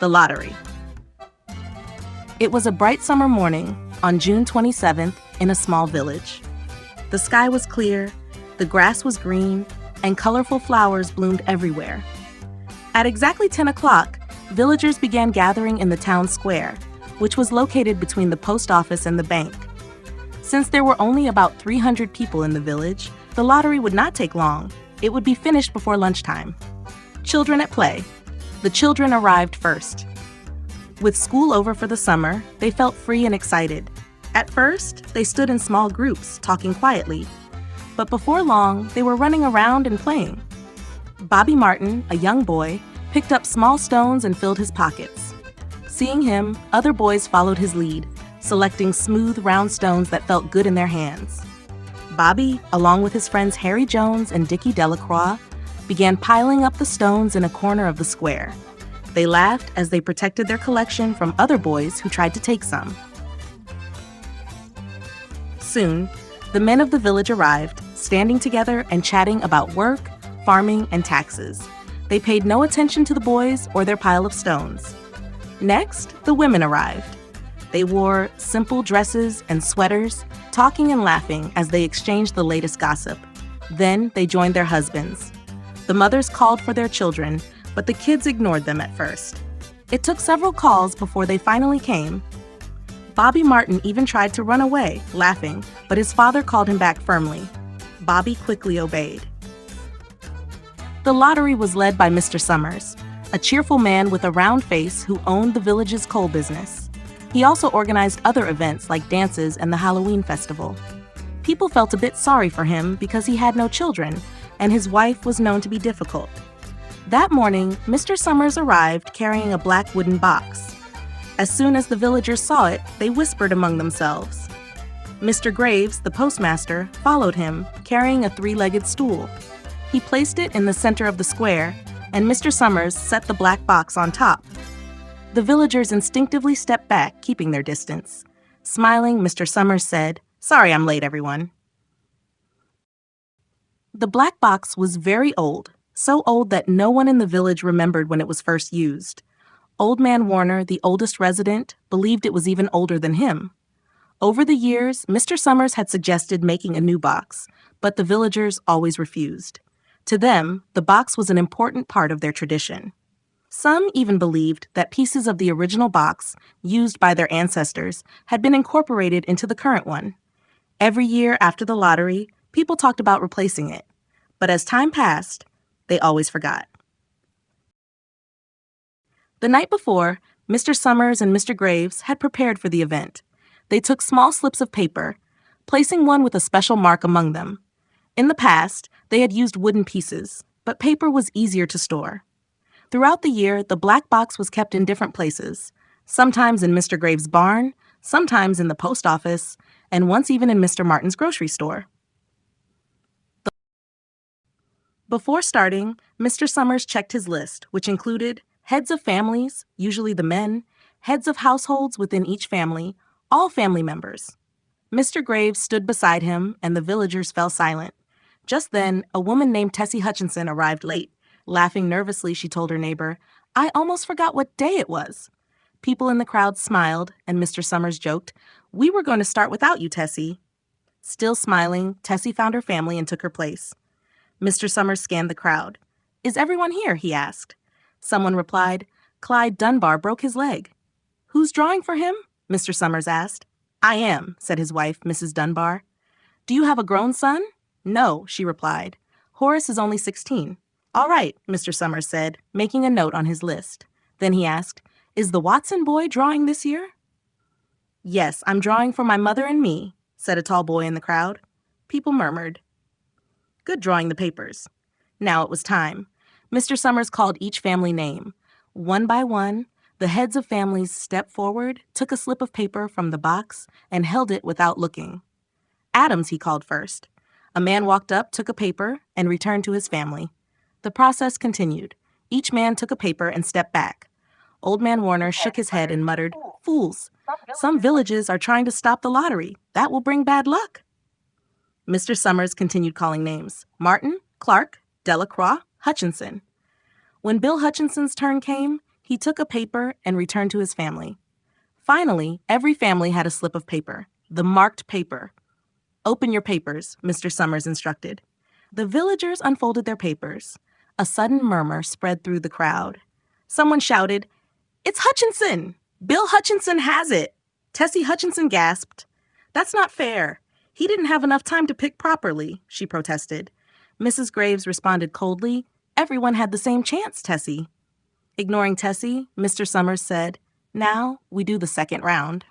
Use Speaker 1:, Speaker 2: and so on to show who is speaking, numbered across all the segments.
Speaker 1: the lottery. It was a bright summer morning on June 27th in a small village. The sky was clear, the grass was green, and colorful flowers bloomed everywhere. At exactly 10 o'clock, villagers began gathering in the town square, which was located between the post office and the bank. Since there were only about 300 people in the village, the lottery would not take long. It would be finished before lunchtime. Children at play. The children arrived first. With school over for the summer, they felt free and excited. At first, they stood in small groups, talking quietly. But before long, they were running around and playing. Bobby Martin, a young boy, picked up small stones and filled his pockets. Seeing him, other boys followed his lead, selecting smooth, round stones that felt good in their hands. Bobby, along with his friends Harry Jones and Dickie Delacroix, began piling up the stones in a corner of the square. They laughed as they protected their collection from other boys who tried to take some. Soon, the men of the village arrived, standing together and chatting about work, farming, and taxes. They paid no attention to the boys or their pile of stones. Next, the women arrived. They wore simple dresses and sweaters, talking and laughing as they exchanged the latest gossip. Then they joined their husbands. The mothers called for their children, but the kids ignored them at first. It took several calls before they finally came. Bobby Martin even tried to run away, laughing, but his father called him back firmly. Bobby quickly obeyed. The lottery was led by Mr. Summers, a cheerful man with a round face who owned the village's coal business. He also organized other events like dances and the Halloween festival. People felt a bit sorry for him because he had no children, and his wife was known to be difficult. That morning, Mr. Summers arrived carrying a black wooden box. As soon as the villagers saw it, they whispered among themselves. Mr. Graves, the postmaster, followed him, carrying a three-legged stool. He placed it in the center of the square, and Mr. Summers set the black box on top. The villagers instinctively stepped back, keeping their distance. Smiling, Mr. Summers said, "Sorry I'm late, everyone." The black box was very old, so old that no one in the village remembered when it was first used. Old Man Warner, the oldest resident, believed it was even older than him. Over the years, Mr. Summers had suggested making a new box, but the villagers always refused. To them, the box was an important part of their tradition. Some even believed that pieces of the original box, used by their ancestors, had been incorporated into the current one. Every year after the lottery, people talked about replacing it. But as time passed, they always forgot. The night before, Mr. Summers and Mr. Graves had prepared for the event. They took small slips of paper, placing one with a special mark among them. In the past, they had used wooden pieces, but paper was easier to store. Throughout the year, the black box was kept in different places, sometimes in Mr. Graves' barn, sometimes in the post office, and once even in Mr. Martin's grocery store. Before starting, Mr. Summers checked his list, which included heads of families, usually the men, heads of households within each family, all family members. Mr. Graves stood beside him, and the villagers fell silent. Just then, a woman named Tessie Hutchinson arrived late. Laughing nervously, she told her neighbor, "I almost forgot what day it was." People in the crowd smiled, and Mr. Summers joked, "We were going to start without you, Tessie." Still smiling, Tessie found her family and took her place. Mr. Summers scanned the crowd. "Is everyone here?" he asked. Someone replied, "Clyde Dunbar broke his leg." "Who's drawing for him?" Mr. Summers asked. "I am," said his wife, Mrs. Dunbar. "Do you have a grown son?" "No," she replied. "Horace is only 16. "All right," Mr. Summers said, making a note on his list. Then he asked, "Is the Watson boy drawing this year?" "Yes, I'm drawing for my mother and me," said a tall boy in the crowd. People murmured. Good drawing the papers. Now it was time. Mr. Summers called each family name. One by one, the heads of families stepped forward, took a slip of paper from the box, and held it without looking. Adams, he called first. A man walked up, took a paper, and returned to his family. The process continued. Each man took a paper and stepped back. Old Man Warner shook his head and muttered, "Fools! Some villages are trying to stop the lottery. That will bring bad luck." Mr. Summers continued calling names. Martin, Clark, Delacroix, Hutchinson. When Bill Hutchinson's turn came, He took a paper and returned to his family. Finally, every family had a slip of paper, the marked paper. "Open your papers," Mr. Summers instructed. The villagers unfolded their papers. A sudden murmur spread through the crowd. Someone shouted, "It's Hutchinson! Bill Hutchinson has it!" Tessie Hutchinson gasped. "That's not fair. He didn't have enough time to pick properly," she protested. Mrs. Graves responded coldly, "Everyone had the same chance, Tessie." Ignoring Tessie, Mr. Summers said, "Now we do the second round."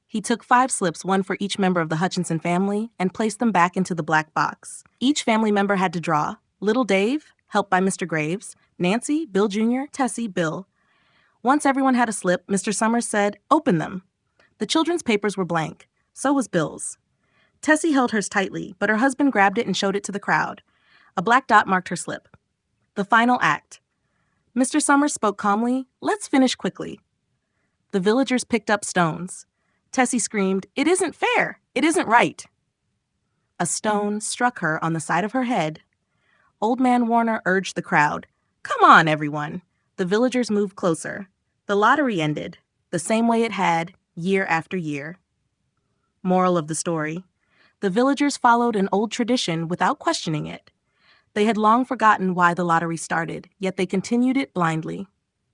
Speaker 1: He took 5 slips, one for each member of the Hutchinson family, and placed them back into the black box. Each family member had to draw: Little Dave, helped by Mr. Graves; Nancy, Bill Jr., Tessie, Bill. Once everyone had a slip, Mr. Summers said, "Open them." The children's papers were blank. So was Bill's. Tessie held hers tightly, but her husband grabbed it and showed it to the crowd. A black dot marked her slip. The final act. Mr. Summers spoke calmly, "Let's finish quickly." The villagers picked up stones. Tessie screamed, "It isn't fair! It isn't right!" A stone struck her on the side of her head. Old Man Warner urged the crowd, "Come on, everyone." The villagers moved closer. The lottery ended, the same way it had, year after year. Moral of the story: the villagers followed an old tradition without questioning it. They had long forgotten why the lottery started, yet they continued it blindly.